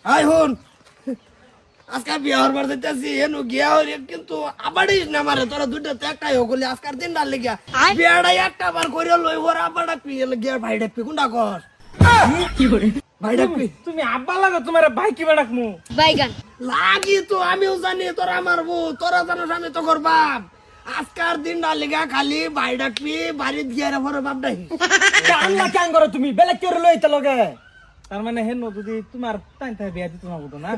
I হন আজকাল বিয়া হরবার যাইতাছি হেনু গিয়া হইরে কিন্তু আবাড়িস না মারে তোরা দুইটা তো একটাই হগলি আজকাল দিনটা লেগিয়া বিয়াটা একটা বার কইরা লই ওর আবাড়া পিয়ে গিয়া ভাই ডাকবি কোনটা কর কি করে ভাই ডাকবি তুমি আব্বা লাগো তোমার ভাই কি বাড়াকমু বাইগান লাগি তো আমিও জানি তোরা মারবো তোরা জানোস আমি তো কর বাপ আজকার দিনটা লেগা খালি ভাই ডাকবি বাড়িত গিয়া রে পরে বাপ ডাকি কান না কান করো তুমি বেলেগ করে লইতে লগে তার মানে হেন যদি তোমার টাইম থাকে বিয়া দিতে না বুঝো না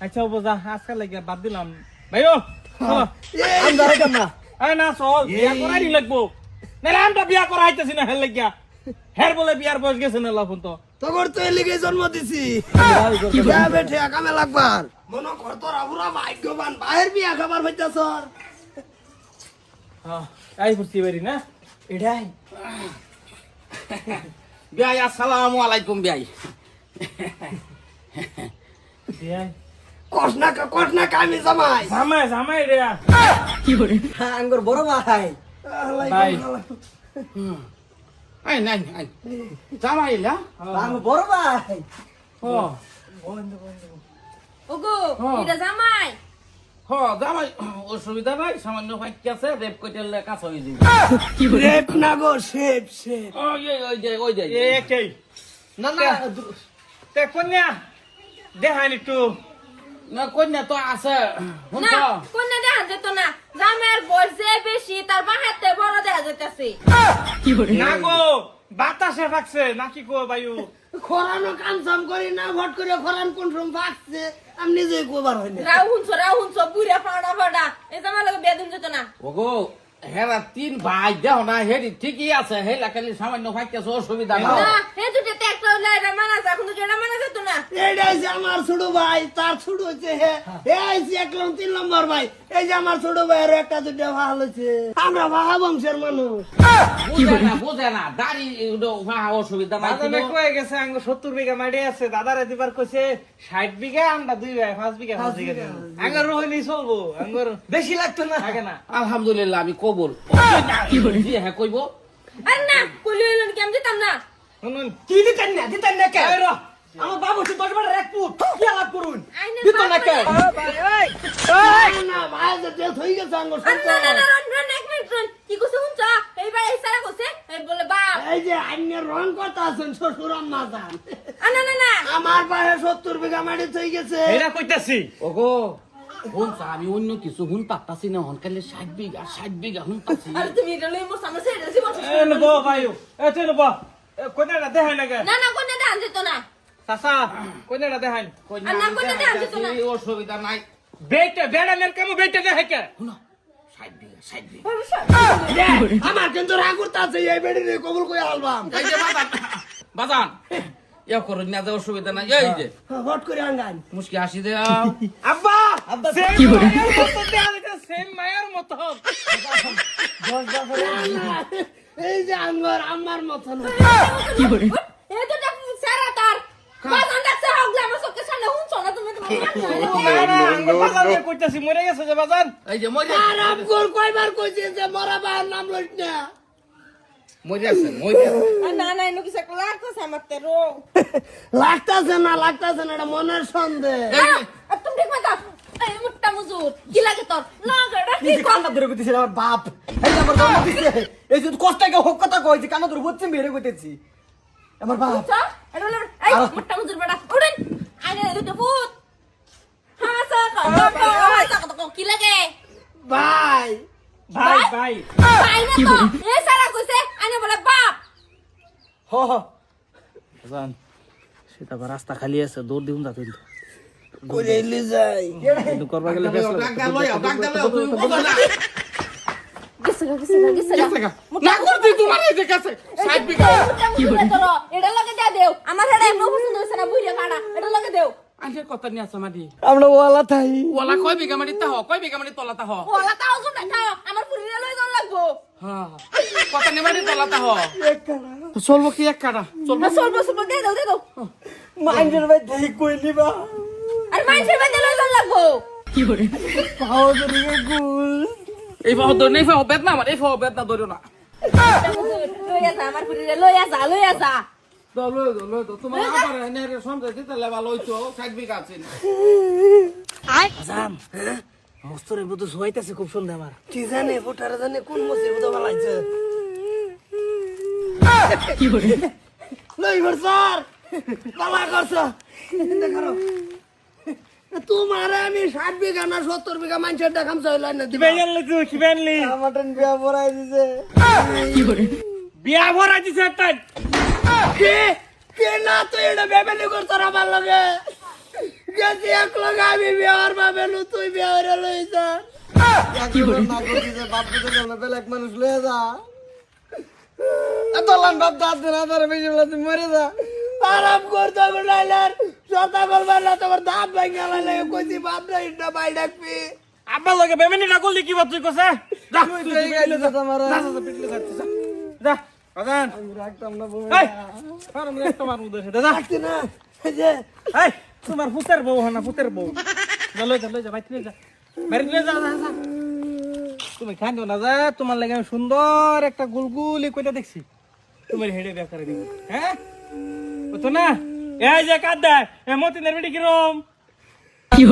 আচ্ছা বোঝা আজকাল লাগে বাদ দিলাম ভাইও চলো আমি যাইতাম না আয় না চল বিয়া করাই লাগবো নাহলে আমরা বিয়া করা আইতাছি না হেল লাগিয়া হের বলে বিয়ার বয়স গেছে না লাফুন তো তোর তো এলিগে জন্ম দিছি বিয়া বেঠে কামে লাগবার মনে কর তোরা পুরা ভাগ্যবান বাইরের বিয়া খাবার হইতাছ আই ফুরছি বাড়ি না এটাই বিয়াই আসসালামু আলাইকুম বিয়াই বিয়াই কষ্ট না কামি জামাই জামাই জামাই রে কি করে আঙ্গুর বড় ভাই ভাই আই নাই আই জামাইলা আমি বড় ভাই ও ওগো এটা জামাই হ জামাই অসুবিধা নাই সামান্য ফাইকি আছে রেপ কইতে কাজ হয়ে যাবে কি করে রেপ না গো শেপ শেপ ওই যে এ কে না না তে কন্যা দেখাই একটু না কন্যা তো আছে হুন না তো কোন দেখা যেত না জামাইয়ের বয়স যে বেশি তার বাহাতে বড় দেখা যাইতাছে কি করে না গো বাতাসে ফাকছে নাকি গো বায়ু খরানো কামসাম করি না ভট করে খরান কোন রকম ভাগছে আমি নিজেই কোবার হইনি রাউ হুনছো বুড়া ফাড়া এই জামাই লাগে বেদম যেত না ওগো হেরা তিন ভাই দেহ না হেরি ঠিকই আছে হেলা খালি সামান্য ফাইকি আছে অসুবিধা না না হে দুটো একটা লাইরা মানা যা এখন তো যেটা মানা যেত না এইটাই যে আমার ছোট ভাই তার ছোট হচ্ছে হে আইছি 3 নম্বর ভাই এই যে আমার ছোট ভাইয়ের একটা দুটা ভালো হচ্ছে আমরা ভাহা বংশের মানুষ বুঝে না দাড়ি অসুবিধা নাই বাজানে কয়ে গেছে আঙ্গ 70 বিঘা মাটি আছে দাদারে দিবার কইছে 60 বিঘা আমরা 2 ভাই 5 বিঘা 5 বিঘা আঙ্গ রোহিনী চলবো আঙ্গর বেশি লাগতো না থাকে না আলহামদুলিল্লাহ আমি কবুল জি হ্যাঁ কইবো আর না কইলে হইলো কি আমি যেতাম না শুনুন কি দিতেন না কে এই র আমার বাবু তো 10 বার এক ফুট কি আলাপ করুন আইনে দিত না কে এই না ভাই যে তেল হই গেছে আঙ্গুর আর না না না রন এক মিনিট রন কি কইছ হুনছো এইবার এই সারা কইছে এই বলে বাপ এই যে আইনের রং কথা আছেন শ্বশুর আম্মা জান আর না না না আমার পায়ে 70 বিঘা মাটি হয়ে গেছে এরা কইতাছি ওগো হুনছা আমি অন্য কিছু হুন পাত্তাছি না হনকালে 60 বিঘা হুনতাছি আর তুমি এটা লই মোর সামনে সেটা জীবন এ নবো বায়ু এ তুই নবো কোনটা দেখাই না গে না না কোন দেখা যেত না চাচা কোনটা দেখাই আর না কোন দেখা যেত না অসুবিধা নাই বেটা বেড়া নেন কেমন বেটা দেখে কে 60 বিঘা আমার কিন্তু রাগ করতে আছে এই বেড়ি কবুল করে আলবাম এই যে বাজান ইয়া করুন না যে অসুবিধা নাই এই যে হট করে আঙ্গান মুশকি হাসি দাও আব্বা আব্বা, কি করে সেম মায়ের মতো এই যে আঙ্গার আমার মতন কি করে এই তো দেখ সারা তার বাজান দেখছে হগলা আমার চোখের সামনে হুনছো না তুমি বাজার কইতাছি মরে গেছে যে বাজার এই যে মরে আর আমগোর কয়বার কইছে যে মরা বাবার নাম লইছ না মরে আছে না না এনো কিছু একটা লাগতেছে আমার তে রো লাগতাছে না এটা মনের সন্দেহ আর তুমি ঠিক মতো এই মুট্টা মুজুর কি লাগে তোর না গড়া কি কান্না ধরে কইতেছি আমার বাপ এই যে আমার জন্ম দিছে এই যে কষ্ট থেকে হোক কথা কইছি কান্না ধরে বলছি মেরে কইতেছি আমার বাপ চা এটা হলো এই মুট্টা মুজুর বেটা উড়েন আইনে দুটো ফুট হ্যাঁ স্যার কি লাগে ভাই ভাই ভাই ভাই না তো এই সারা কইছে আইনে বলে বাপ হ হ বাজান সেটা রাস্তা খালি আছে দৌড় দিউন যা তুই কইলি যাই কিন্তু করবা গেলে ব্যস্ত গেছে না করতে তোমার এই যে কাছে 60 বিঘা কি করে তোর এটা লাগে দে দেও আমার হেডা এমন পছন্দ হইছে না বুইরা কাটা এটা লাগে দেও আন্টি কথা নিয়ে আছে মাটি আমরা ওয়ালা থাই ওলা কয় বিঘা মাটি তা হ কয় বিঘা মাটি তলাতা হ ওলা তাও জুন না আমার পুরিরা লই যাওয়া লাগবো হ্যাঁ কথা নিয়ে মাটি তলাতা হ চলবো কি এক কাটা না সলবো দে দাও মাইন্ডের ভাই দেই কইলি বা আর মাইন্ডের মধ্যে লই যাওয়া লাগবো কি করে পাও ধরে গুল এই ফাও দৌড় নেই ফাও বেদ না আমার এই ফাও বেদ না দৌড়ো না লই আসা আমার পুরিরা লই আসা তোমার আবার এনে সমঝে দিতে ভালো হইতো 60 বিঘা আছে আজাম মস্তরে বুধ শুয়াইতেছে খুব সুন্দর আমার কি জানে ফুটারে জানে কোন মুসিবত বালাইছে লই ঘর স্যার বালা করছ দেখারো তোমার আমি 60 বিঘা না 70 বিঘা মানুষের দেখাম চাইল না কি দিবা বেন আনলি তুই কি বেন আনলি আমাটন বিয়া পড়াই দিছে বিয়া ভরা দিছে একটা কে কে না তুই এটা বেবেলি করছ আমার লগে গেছি এক লগে আমি বিয়ার বাবেলু তুই বিয়ারে লই যা কি করে না করছিস বাপ বুঝে গেল বেলেগ মানুষ লয়ে যা এত লান বাপ দাঁত না ধরে বেশি বলে তুই মরে যা আরাম করতে বলাইলার সতা করবার না তোমার দাঁত ভাঙা লাগে কইছি বাপ না ইটা বাই ডাকবি আব্বা লগে বেমেনি না করলি কি বাত তুই কসে যা তুই তো এই গাইলে যা তোমার পিটলে যাচ্ছে যা বাজান রাখতাম না বউ এই ফারম একটা মার উদে যা ডাকছি না এই যে এই তোমার পুতের বউ না পুতের বউ লই যা বাইতে যা বাইরে যা যা তুমি খান্দিও না যা তোমার লাগে আমি সুন্দর একটা গুলগুলি কইটা দেখছি তোমার হেডে বিয়া করে দিব হ্যাঁ বুঝছো না এই যে কাঁদা এ মতিনের বেটি কিরম কি